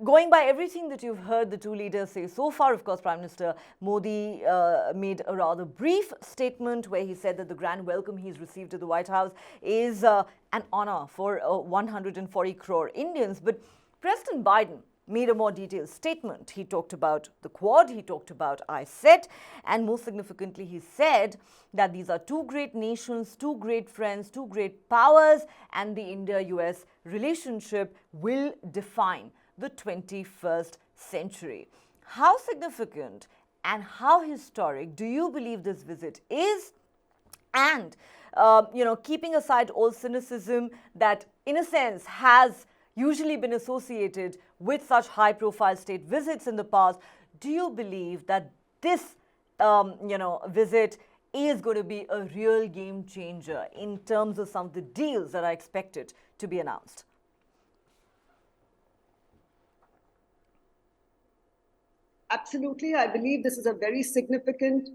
going by everything that you've heard the two leaders say so far, of course, Prime Minister Modi made a rather brief statement where he said that the grand welcome he's received at the White House is an honor for 140 crore Indians. But President Biden made a more detailed statement. He talked about the Quad, he talked about ISET, and most significantly, he said that these are two great nations, two great friends, two great powers, and the India-US relationship will define the 21st century. How significant and how historic do you believe this visit is? And, keeping aside all cynicism that, in a sense, has usually been associated with such high-profile state visits in the past, do you believe that this, visit is going to be a real game changer in terms of some of the deals that are expected to be announced? Absolutely. I believe this is a very significant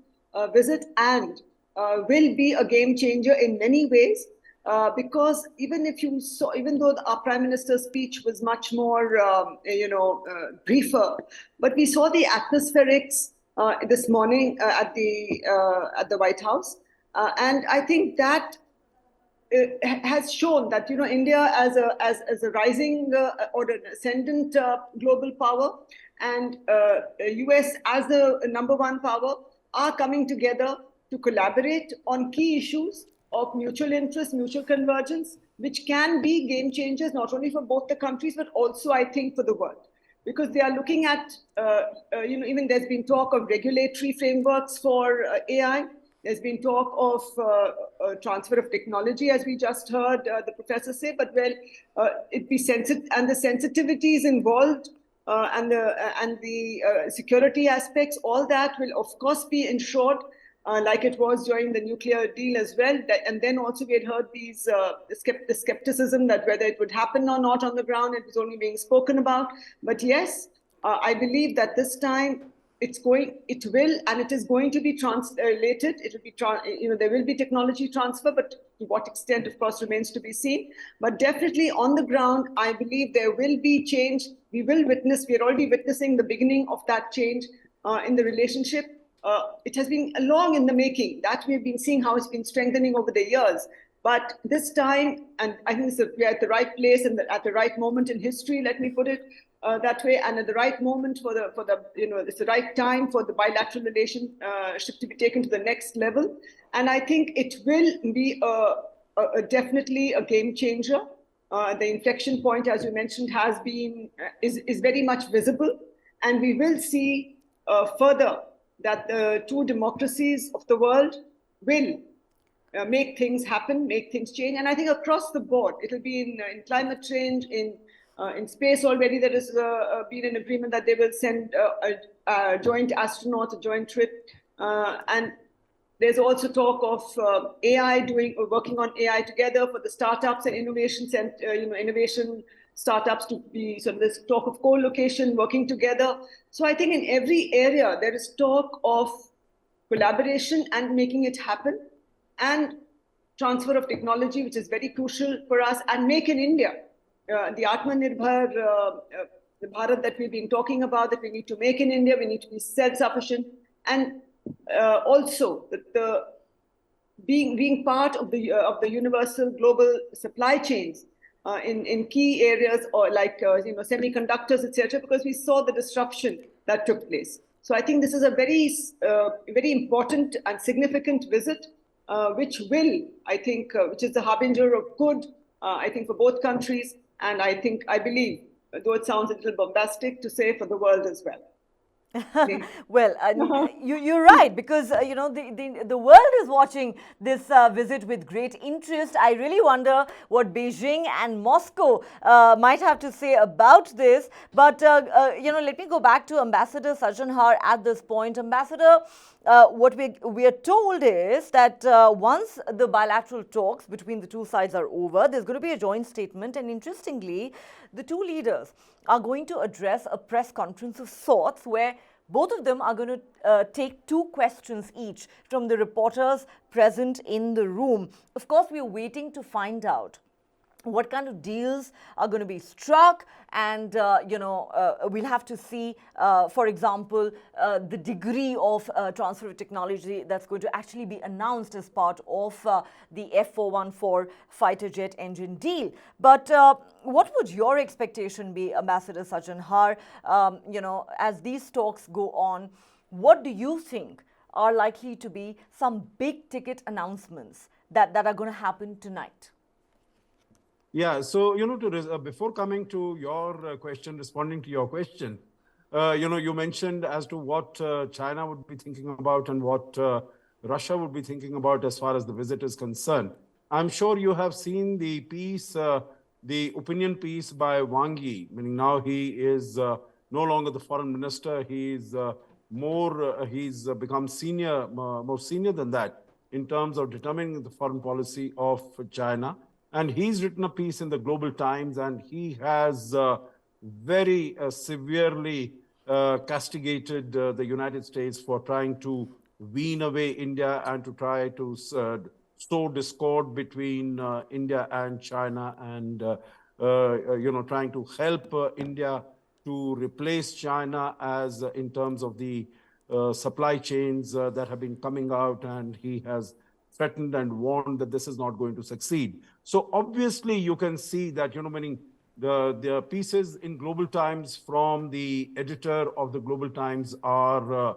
visit and will be a game changer in many ways. Because even though our Prime Minister's speech was much more, briefer, but we saw the atmospherics this morning at the White House, and I think that has shown that India as a rising or an ascendant global power, and US as the number one power are coming together to collaborate on key issues of mutual interest, mutual convergence, which can be game changers not only for both the countries but also, I think, for the world. Because they are looking at, even there's been talk of regulatory frameworks for AI. There's been talk of transfer of technology, as we just heard the professor say. But it be sensitive, and the sensitivities involved, and the security aspects, all that will of course be ensured. Like it was during the nuclear deal as well. And then also we had heard the skepticism that whether it would happen or not on the ground, it was only being spoken about. But yes, I believe that this time it will, and it is going to be translated. It will be, there will be technology transfer, but to what extent, of course, remains to be seen. But definitely on the ground, I believe there will be change. We are already witnessing the beginning of that change in the relationship. It has been long in the making. That we have been seeing how it's been strengthening over the years. But this time, and I think we're at the right place and at the right moment in history, let me put it that way, and at the right moment it's the right time for the bilateral relationship to be taken to the next level. And I think it will be definitely a game changer. The inflection point, as you mentioned, is very much visible, and we will see further that the two democracies of the world will make things happen, make things change. And I think across the board, it'll be in climate change, in space already there has been an agreement that they will send a joint astronaut, a joint trip. And there's also talk of AI working on AI together for the startups and innovation startups to be, so there's talk of co-location, working together. So I think in every area, there is talk of collaboration and making it happen, and transfer of technology, which is very crucial for us, and make in India. The Atmanirbhar Bharat that we've been talking about, that we need to make in India, we need to be self-sufficient, and also the being part of the universal global supply chains. In key areas, or like semiconductors, etc., because we saw the disruption that took place. So I think this is a very, very important and significant visit, which is the harbinger of good, I think, for both countries, and I believe, though it sounds a little bombastic to say, for the world as well. Well, you're right, because the world is watching this visit with great interest. I really wonder what Beijing and Moscow might have to say about this. But let me go back to Ambassador Sajanhar at this point. Ambassador, what we are told is that once the bilateral talks between the two sides are over, there's going to be a joint statement, and interestingly, the two leaders are going to address a press conference of sorts where both of them are going to take two questions each from the reporters present in the room. Of course, we are waiting to find out what kind of deals are going to be struck, and we'll have to see, for example, the degree of transfer of technology that's going to actually be announced as part of the F414 fighter jet engine deal. But what would your expectation be, Ambassador Sajjan Har, as these talks go on? What do you think are likely to be some big ticket announcements that are going to happen tonight? Yeah, so, before coming to your question, responding to your question, you mentioned as to what China would be thinking about and what Russia would be thinking about as far as the visit is concerned. I'm sure you have seen the piece, the opinion piece by Wang Yi, meaning now he is no longer the foreign minister. He's he's become more senior than that in terms of determining the foreign policy of China. And he's written a piece in the Global Times, and he has very severely castigated the United States for trying to wean away India and to try to sow discord between India and China, and trying to help India to replace China as in terms of the supply chains that have been coming out, and he has threatened and warned that this is not going to succeed. So obviously you can see that, meaning the pieces in Global Times from the editor of the Global Times are,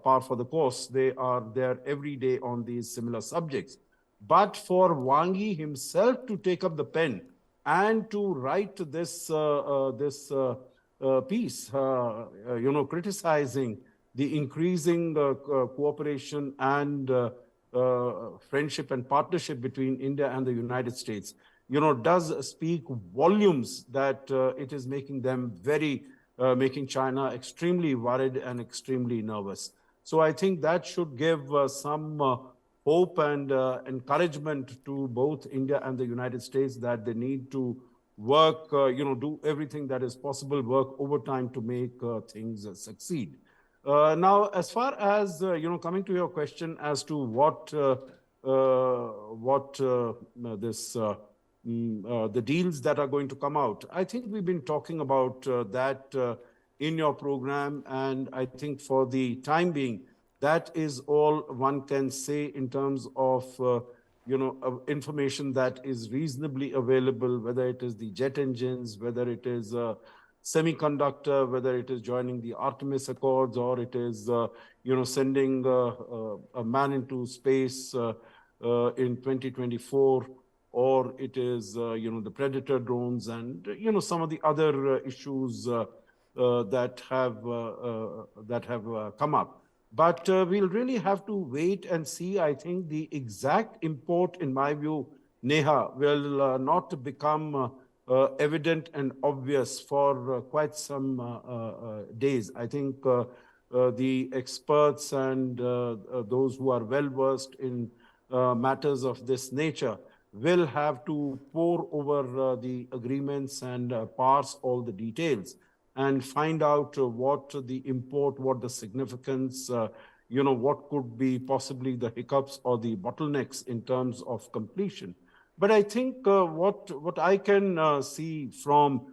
par for the course. They are there every day on these similar subjects. But for Wang Yi himself to take up the pen and to write this piece, criticizing the increasing cooperation and friendship and partnership between India and the United States, does speak volumes that it is making them making China extremely worried and extremely nervous. So I think that should give some hope and encouragement to both India and the United States that they need to work, do everything that is possible, work overtime to make things succeed. Now, as far as coming to your question as to the deals that are going to come out, I think we've been talking about that in your program, and I think for the time being, that is all one can say in terms of information that is reasonably available, whether it is the jet engines, whether it is semiconductor, whether it is joining the Artemis Accords, or it is sending a man into space in 2024, or it is the Predator drones, and some of the other issues that have come up. But we'll really have to wait and see. I think the exact import, in my view, Neha, will not become evident and obvious for quite some days. I think the experts and those who are well-versed in matters of this nature will have to pore over the agreements and parse all the details and find out what the import, what the significance, what could be possibly the hiccups or the bottlenecks in terms of completion. But I think what I can see from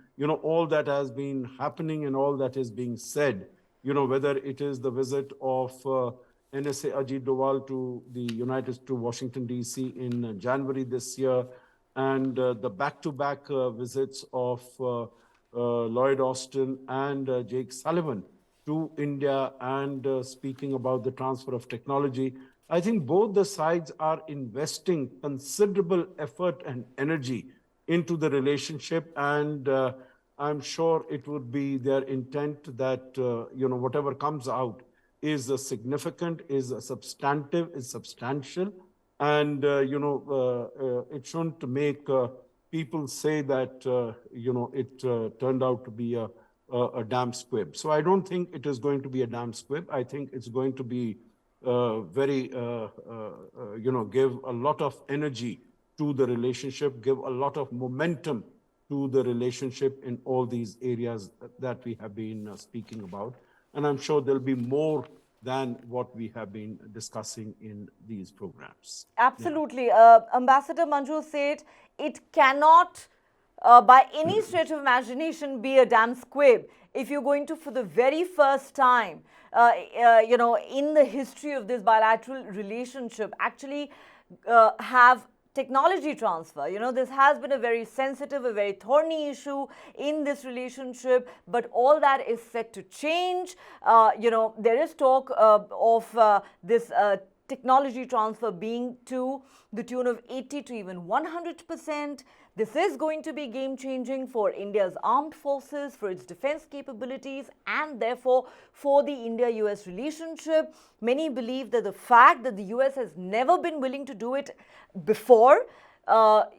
all that has been happening and all that is being said, whether it is the visit of NSA Ajit Doval to Washington D.C. in January this year, and the back-to-back visits of Lloyd Austin and Jake Sullivan to India, and speaking about the transfer of technology, I think both the sides are investing considerable effort and energy into the relationship, and I'm sure it would be their intent that whatever comes out is significant, is substantive, is substantial, and it shouldn't make people say that it turned out to be a damn squib. So I don't think it is going to be a damn squib. I think it's going to be give a lot of energy to the relationship, give a lot of momentum to the relationship in all these areas that we have been speaking about. And I'm sure there'll be more than what we have been discussing in these programs. Absolutely. Ambassador Manju Seth, it cannot, by any stretch of imagination, be a damn squib if you're going to, for the very first time, in the history of this bilateral relationship, actually have technology transfer. This has been a very sensitive, a very thorny issue in this relationship, but all that is set to change. There is talk of this technology transfer being to the tune of 80 to even 100%. This is going to be game changing for India's armed forces, for its defense capabilities, and therefore for the India-US relationship. Many believe that the fact that the US has never been willing to do it before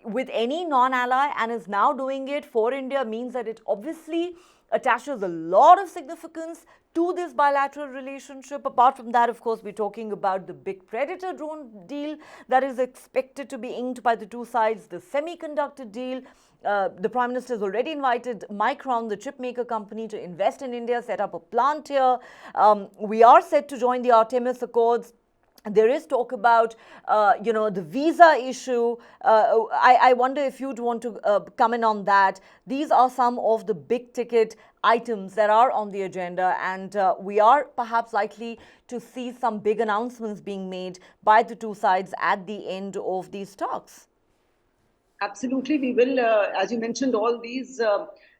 with any non-ally and is now doing it for India means that it obviously attaches a lot of significance to this bilateral relationship. Apart from that, of course, we're talking about the big Predator drone deal that is expected to be inked by the two sides, the semiconductor deal. The Prime Minister has already invited Micron, the chip maker company, to invest in India, set up a plant here. We are set to join the Artemis Accords. There is talk about, the visa issue. I wonder if you'd want to come in on that. These are some of the big ticket items that are on the agenda, and we are perhaps likely to see some big announcements being made by the two sides at the end of these talks. Absolutely, we will. As you mentioned, all these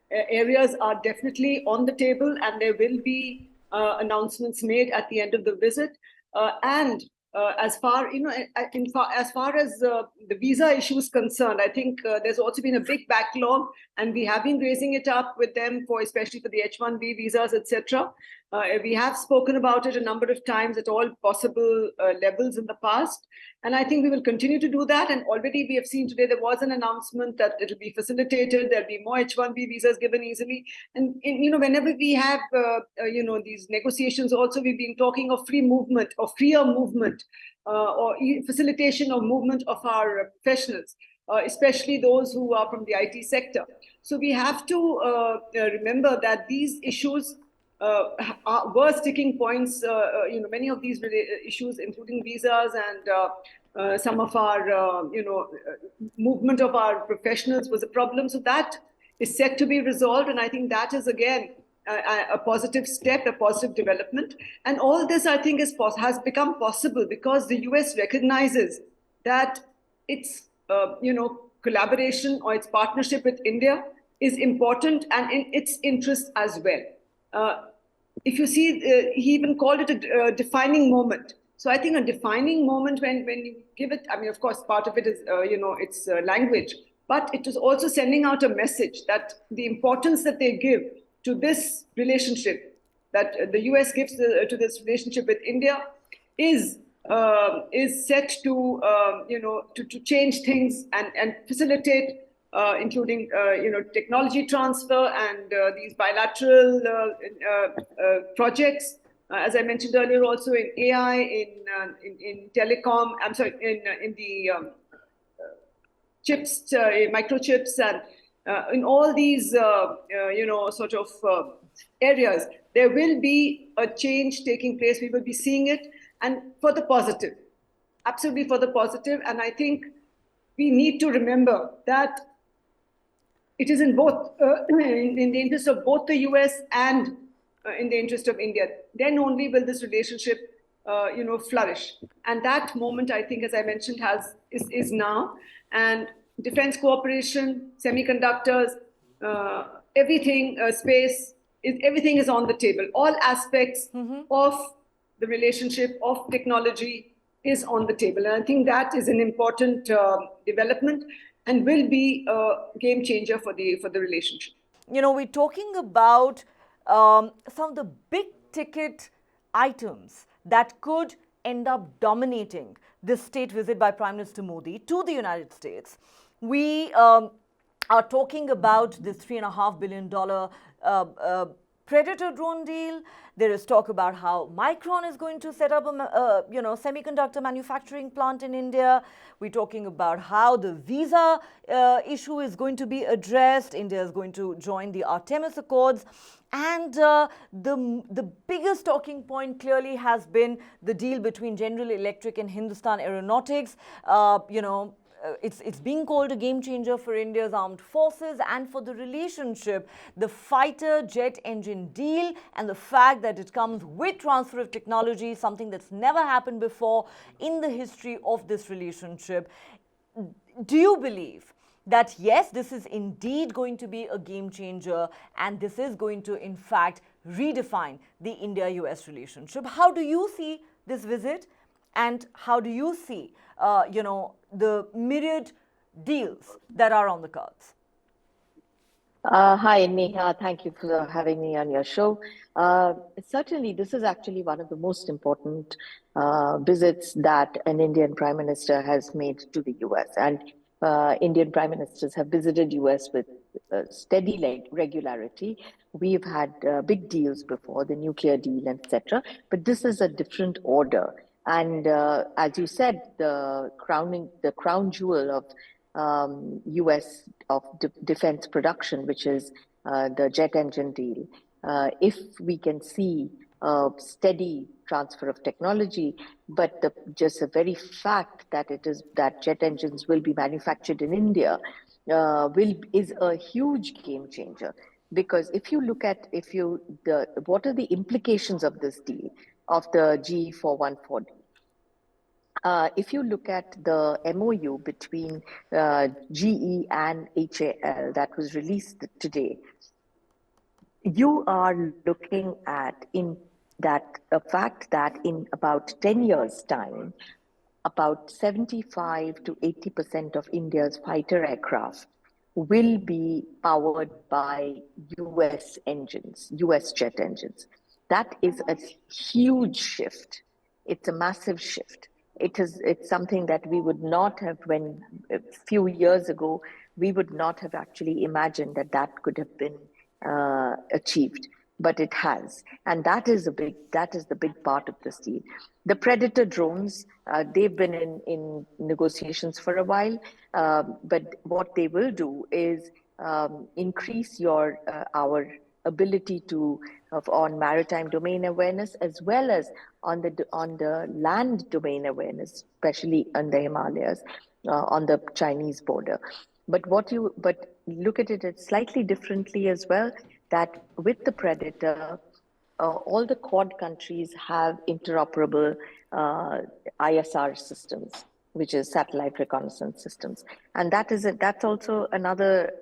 areas are definitely on the table, and there will be announcements made at the end of the visit. As far as the visa issue is concerned, I think there's also been a big backlog, and we have been raising it up with them especially for the H-1B visas, etc. We have spoken about it a number of times at all possible levels in the past, and I think we will continue to do that. And already we have seen today there was an announcement that it will be facilitated. There'll be more H-1B visas given easily, and whenever we have these negotiations, also we've been talking of free movement or freer movement or facilitation of movement of our professionals, especially those who are from the IT sector. So we have to remember that these issues were sticking points. Many of these issues, including visas and some of our, movement of our professionals, was a problem. So that is set to be resolved, and I think that is again a positive step, a positive development. And all this, I think, has become possible because the US recognizes that its, collaboration or its partnership with India is important and in its interest as well. If you see, he even called it a defining moment. So I think a defining moment when you give it, I mean, of course, part of it is, its language, but it is also sending out a message that the importance that they give to this relationship, that the US gives to this relationship with India, is set to to change things and facilitate, including technology transfer and these bilateral projects. As I mentioned earlier, also in AI, in telecom. I'm sorry, in the chips, microchips, and in all these areas, there will be a change taking place. We will be seeing it, and for the positive, absolutely for the positive. And I think we need to remember that it is in both, in the interest of both the US and in the interest of India. Then only will this relationship, flourish. And that moment, I think, as I mentioned, is now. And defense cooperation, semiconductors, everything, space, everything is on the table. All aspects of the relationship, of technology, is on the table. And I think that is an important development and will be a game changer for the relationship. We're talking about some of the big ticket items that could end up dominating this state visit by Prime Minister Modi to the United States. We are talking about this $3.5 billion Predator drone deal. There is talk about how Micron is going to set up a semiconductor manufacturing plant in India. We're talking about how the visa issue is going to be addressed. India is going to join the Artemis Accords. And the biggest talking point clearly has been the deal between General Electric and Hindustan Aeronautics. It's being called a game changer for India's armed forces and for the relationship. The fighter jet engine deal and the fact that it comes with transfer of technology, something that's never happened before in the history of this relationship. Do you believe that yes, this is indeed going to be a game changer and this is going to in fact redefine the India-US relationship? How do you see this visit, and how do you see the myriad deals that are on the cards? Hi, Neha. Thank you for having me on your show. Certainly, this is actually one of the most important visits that an Indian Prime Minister has made to the US. And Indian Prime Ministers have visited US with steady regularity. We've had big deals before, the nuclear deal, etc. But this is a different order. And as you said, the crown jewel of US of defense production, which is the jet engine deal. If we can see a steady transfer of technology, but just the very fact that that jet engines will be manufactured in India is a huge game changer. Because if you look at what are the implications of this deal of the GE414? If you look at the MOU between GE and HAL that was released today, you are looking at a fact that in about 10 years' time, about 75 to 80% of India's fighter aircraft will be powered by US engines, US jet engines. That is a huge shift. It's a massive shift. It's something that we would not have, when a few years ago, we would not have actually imagined that could have been achieved, but it has, and that is the big part of this deal. The Predator drones, they've been in negotiations for a while, but what they will do is increase our ability to on maritime domain awareness, as well as on the land domain awareness, especially on the Himalayas, on the Chinese border. But look at it slightly differently as well, that with the Predator, all the Quad countries have interoperable ISR systems, which is satellite reconnaissance systems, and that's also another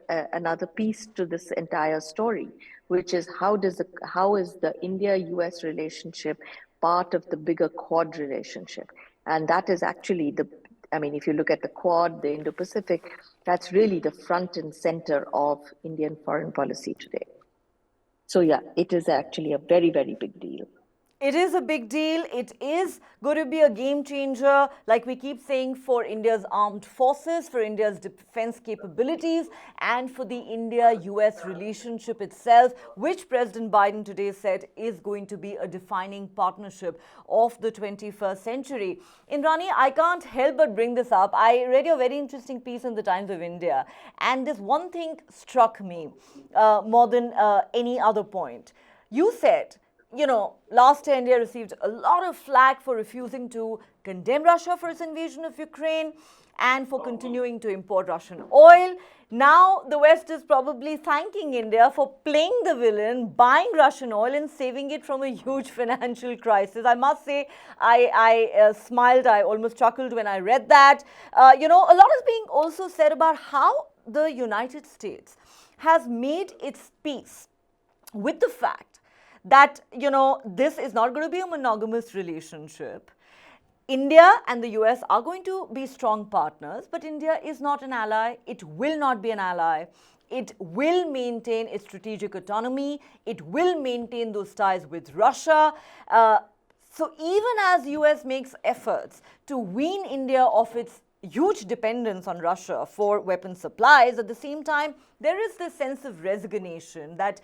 piece to this entire story, which is how is the India-US relationship part of the bigger Quad relationship, and that is actually if you look at the Quad, the Indo-Pacific, that's really the front and center of Indian foreign policy today. So yeah, it is actually a very, very big deal. It is a big deal. It is going to be a game changer, like we keep saying, for India's armed forces, for India's defense capabilities, and for the India-US relationship itself, which President Biden today said is going to be a defining partnership of the 21st century. Indrani, I can't help but bring this up. I read your very interesting piece in the Times of India, and this one thing struck me more than any other point. You said, last year India received a lot of flack for refusing to condemn Russia for its invasion of Ukraine and for continuing to import Russian oil. Now the West is probably thanking India for playing the villain, buying Russian oil and saving it from a huge financial crisis. I must say, I smiled, I almost chuckled when I read that. A lot is being also said about how the United States has made its peace with the fact that, this is not going to be a monogamous relationship. India and the US are going to be strong partners, but India is not an ally. It will not be an ally. It will maintain its strategic autonomy. It will maintain those ties with Russia. So even as US makes efforts to wean India off its huge dependence on Russia for weapon supplies, at the same time, there is this sense of resignation that,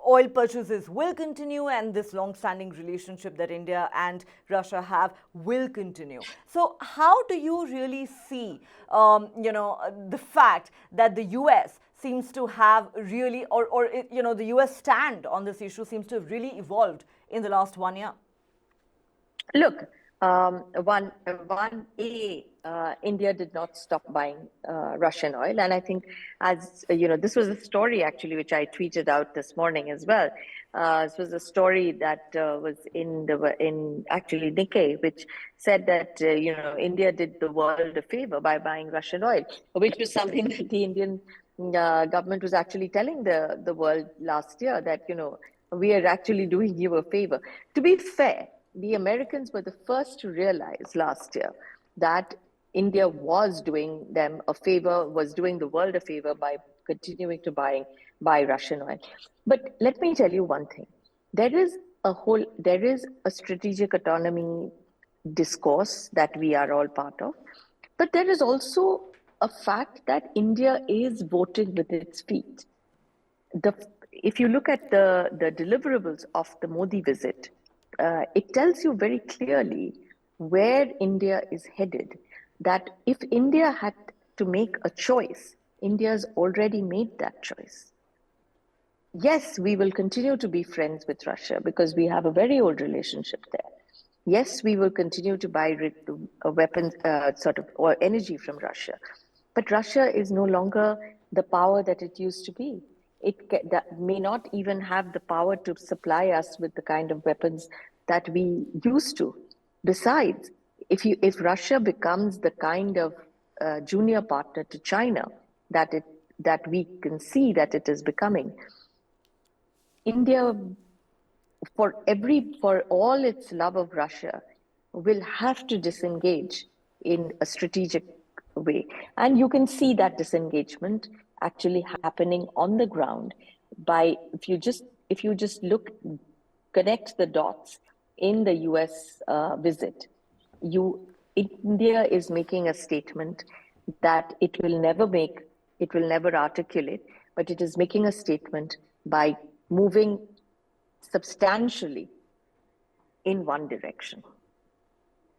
oil purchases will continue and this long-standing relationship that India and Russia have will continue. So how do you really see, the fact that the US seems to have really, the US stand on this issue seems to have really evolved in the last 1 year? Look, India did not stop buying Russian oil, and I think, as you know, this was a story actually which I tweeted out this morning as well. This was a story that was in actually Nikkei, which said that India did the world a favor by buying Russian oil, which was something that the Indian government was actually telling the world last year, that we are actually doing you a favor. To be fair, the Americans were the first to realize last year that India was doing them a favor, was doing the world a favor by continuing to buy Russian oil. But let me tell you one thing. There is a strategic autonomy discourse that we are all part of, but there is also a fact that India is voting with its feet. If you look at the deliverables of the Modi visit, it tells you very clearly where India is headed, that if India had to make a choice, India's already made that choice. Yes, we will continue to be friends with Russia because we have a very old relationship there. Yes, we will continue to buy weapons, or energy from Russia. But Russia is no longer the power that it used to be. That may not even have the power to supply us with the kind of weapons that we used to. Besides, if Russia becomes the kind of junior partner to China that we can see that it is becoming, India, for all its love of Russia, will have to disengage in a strategic way. And you can see that disengagement actually happening on the ground by, if you just connect the dots in the US visit, India is making a statement that it will never articulate, but it is making a statement by moving substantially in one direction.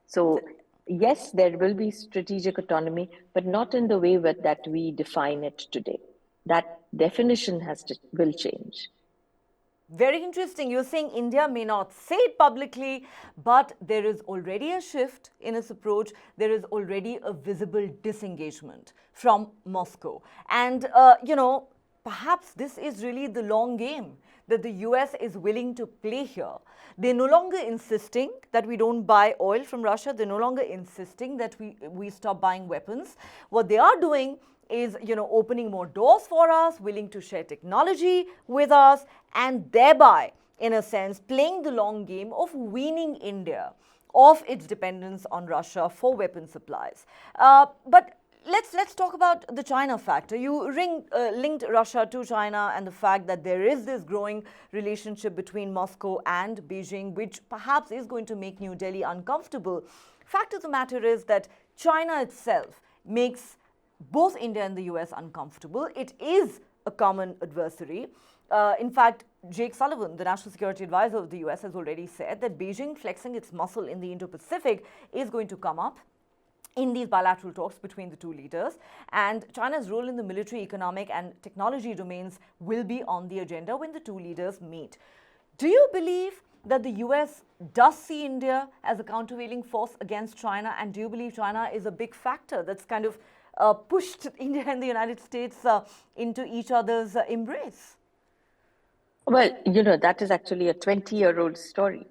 So yes, there will be strategic autonomy, but not in the way that we define it today. That definition will change. Very interesting. You're saying India may not say it publicly, but there is already a shift in its approach. There is already a visible disengagement from Moscow. And, perhaps this is really the long game that the US is willing to play here. They're no longer insisting that we don't buy oil from Russia. They're no longer insisting that we stop buying weapons. What they are doing is, opening more doors for us, willing to share technology with us, and thereby, in a sense, playing the long game of weaning India of its dependence on Russia for weapon supplies. But let's talk about the China factor. You linked Russia to China and the fact that there is this growing relationship between Moscow and Beijing, which perhaps is going to make New Delhi uncomfortable. Fact of the matter is that China itself makes both India and the US uncomfortable. It is a common adversary. In fact, Jake Sullivan, the National Security Advisor of the US, has already said that Beijing flexing its muscle in the Indo-Pacific is going to come up in these bilateral talks between the two leaders, and China's role in the military, economic and technology domains will be on the agenda when the two leaders meet. Do you believe that the US does see India as a countervailing force against China, and do you believe China is a big factor that's kind of pushed India and the United States into each other's embrace? Well, that is actually a 20-year-old story.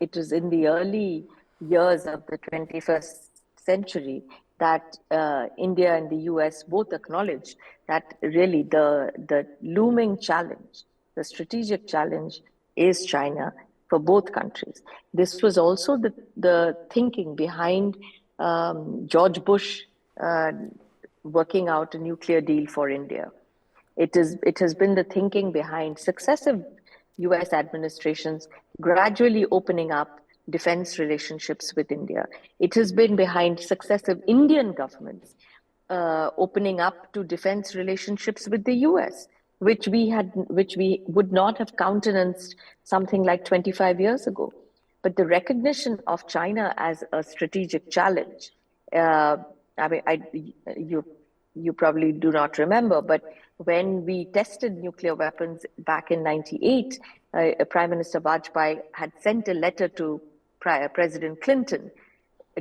It was in the early years of the 21st century that India and the US both acknowledged that really the looming challenge, the strategic challenge, is China for both countries. This was also the thinking behind George Bush working out a nuclear deal for India. It has been the thinking behind successive US administrations gradually opening up defense relationships with India. It has been behind successive Indian governments opening up to defense relationships with the US, which we would not have countenanced something like 25 years ago. But the recognition of China as a strategic challenge, you probably do not remember, but when we tested nuclear weapons back in 98, Prime Minister Vajpayee had sent a letter to President Clinton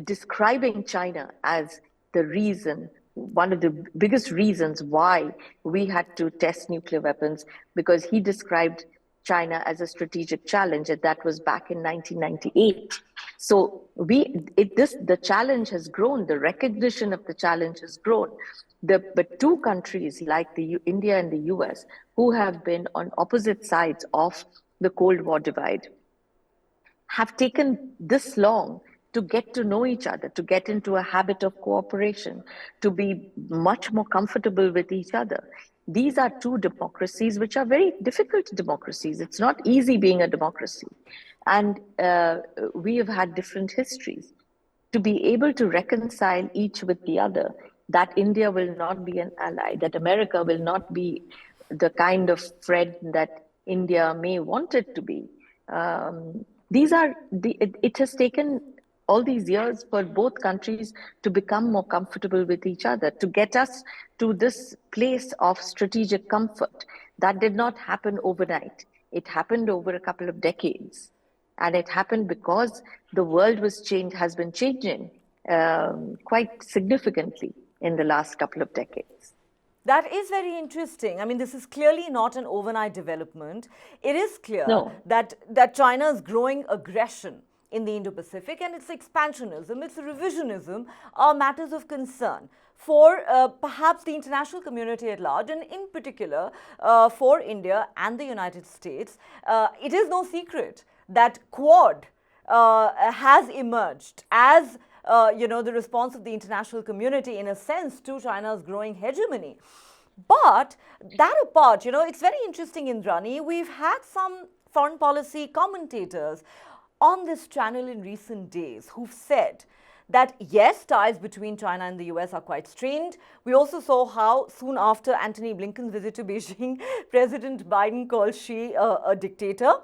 describing China as the reason, one of the biggest reasons why we had to test nuclear weapons, because he described China as a strategic challenge, and that was back in 1998. So the challenge has grown, the recognition of the challenge has grown. But two countries like India and the US, who have been on opposite sides of the Cold War divide, have taken this long to get to know each other, to get into a habit of cooperation, to be much more comfortable with each other. These are two democracies which are very difficult democracies. It's not easy being a democracy. And we have had different histories. To be able to reconcile each with the other, that India will not be an ally, that America will not be the kind of friend that India may want it to be. It has taken all these years for both countries to become more comfortable with each other, to get us to this place of strategic comfort. That did not happen overnight. It happened over a couple of decades. And it happened because the world has been changing quite significantly in the last couple of decades. That is very interesting. I mean, this is clearly not an overnight development. It is clear that China's growing aggression in the Indo-Pacific and its expansionism, its revisionism are matters of concern for perhaps the international community at large, and in particular for India and the United States. It is no secret that Quad has emerged as the response of the international community, in a sense, to China's growing hegemony. But that apart, it's very interesting, Indrani. We've had some foreign policy commentators on this channel in recent days who've said that yes, ties between China and the US are quite strained. We also saw how soon after Antony Blinken's visit to Beijing, President Biden called Xi a dictator.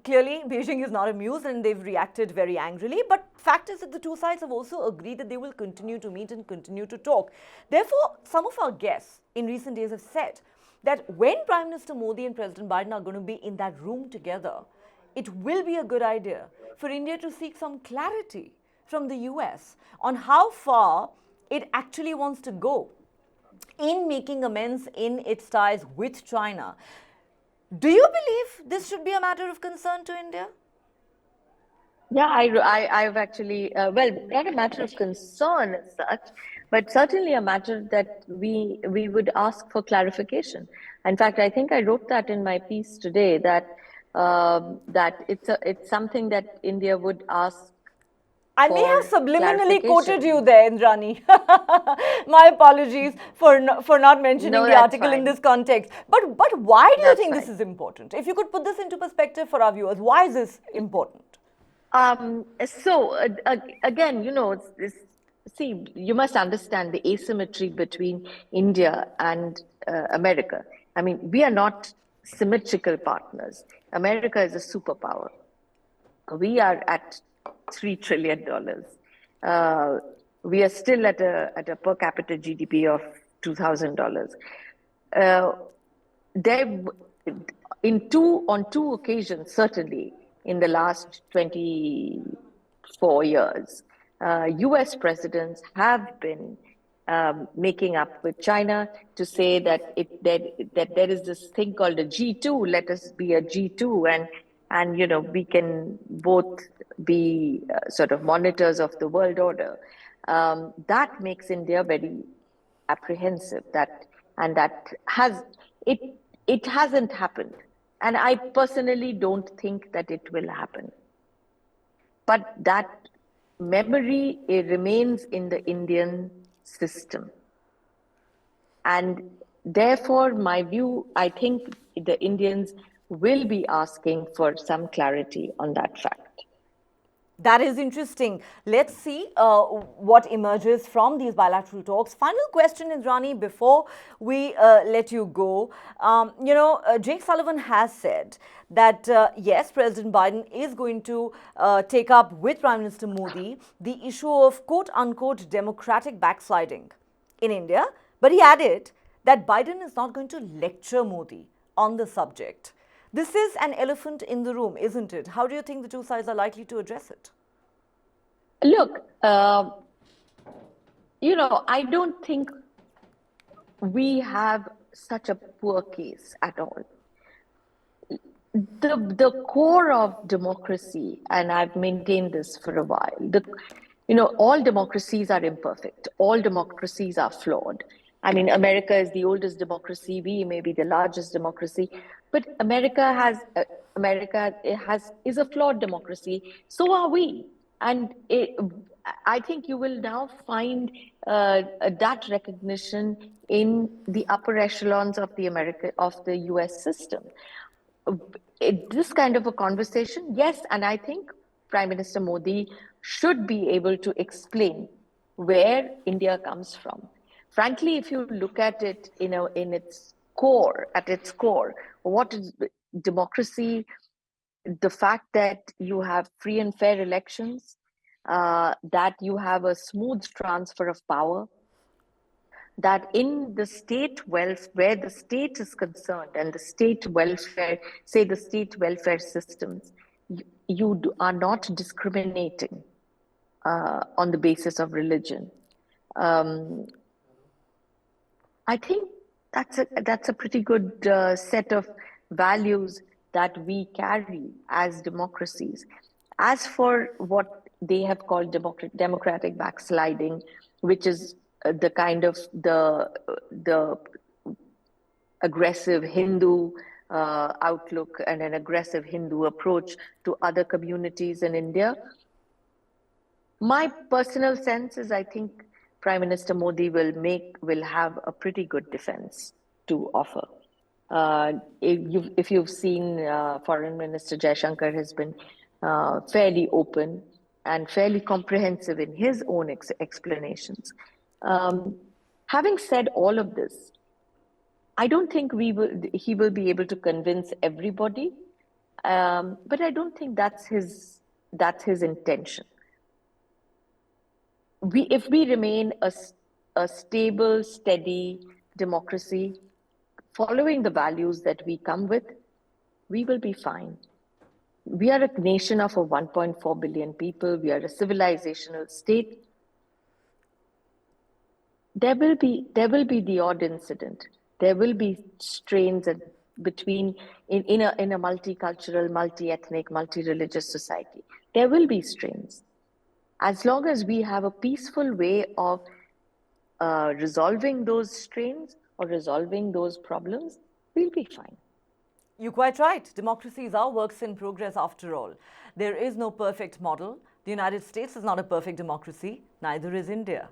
Clearly, Beijing is not amused and they've reacted very angrily. But fact is that the two sides have also agreed that they will continue to meet and continue to talk. Therefore, some of our guests in recent days have said that when Prime Minister Modi and President Biden are going to be in that room together, it will be a good idea for India to seek some clarity from the US on how far it actually wants to go in making amends in its ties with China. Do you believe this should be a matter of concern to India? Yeah, I've actually, not a matter of concern as such, but certainly a matter that we would ask for clarification. In fact, I think I wrote that in my piece today, that it's something that India would ask. I may have subliminally quoted you there, Indrani. My apologies for not mentioning the article in this context. But why do you think this is important? If you could put this into perspective for our viewers, why is this important? Again, see, you must understand the asymmetry between India and America. I mean, we are not symmetrical partners. America is a superpower. We are at $3 trillion. We are still at a per capita GDP of $2,000. On two occasions, certainly in the last 24 years, US presidents have been making up with China to say that there is this thing called a G2. Let us be a G2, and we can both be sort of monitors of the world order. That makes India very apprehensive. It hasn't happened, and I personally don't think that it will happen. But that memory remains in the Indian system, and therefore, my view, I think the Indians will be asking for some clarity on that fact. That is interesting. Let's see what emerges from these bilateral talks. Final question, Indrani, before we let you go. Jake Sullivan has said that, yes, President Biden is going to take up with Prime Minister Modi the issue of quote-unquote democratic backsliding in India, But he added that Biden is not going to lecture Modi on the subject. This is an elephant in the room, isn't it? How do you think the two sides are likely to address it? Look, I don't think we have such a poor case at all. The core of democracy, and I've maintained this for a while, all democracies are imperfect. All democracies are flawed. I mean, America is the oldest democracy. We may be the largest democracy, but is a flawed democracy. So are we, and I think you will now find that recognition in the upper echelons of the U.S. system. This kind of a conversation, yes, and I think Prime Minister Modi should be able to explain where India comes from. Frankly, if you look at it in its core, what is democracy? The fact that you have free and fair elections, that you have a smooth transfer of power, that in the state wealth, where the state is concerned, and the state welfare, say the state welfare systems, you are not discriminating on the basis of religion. I think that's a pretty good set of values that we carry as democracies. As for what they have called democratic backsliding, which is the kind of the aggressive Hindu outlook and an aggressive Hindu approach to other communities in India, my personal sense is I think Prime Minister Modi will have a pretty good defense to offer. If you've seen, Foreign Minister Jaishankar has been fairly open and fairly comprehensive in his own explanations. Having said all of this, I don't think he will be able to convince everybody, but I don't think that's his intention. If we remain a stable, steady democracy, following the values that we come with, we will be fine. We are a nation of 1.4 billion people. We are a civilizational state. There will be the odd incident. There will be strains in a multicultural, multi-ethnic, multi-religious society. There will be strains. As long as we have a peaceful way of resolving those strains or resolving those problems, we'll be fine. You're quite right. Democracies are works in progress after all. There is no perfect model. The United States is not a perfect democracy, neither is India.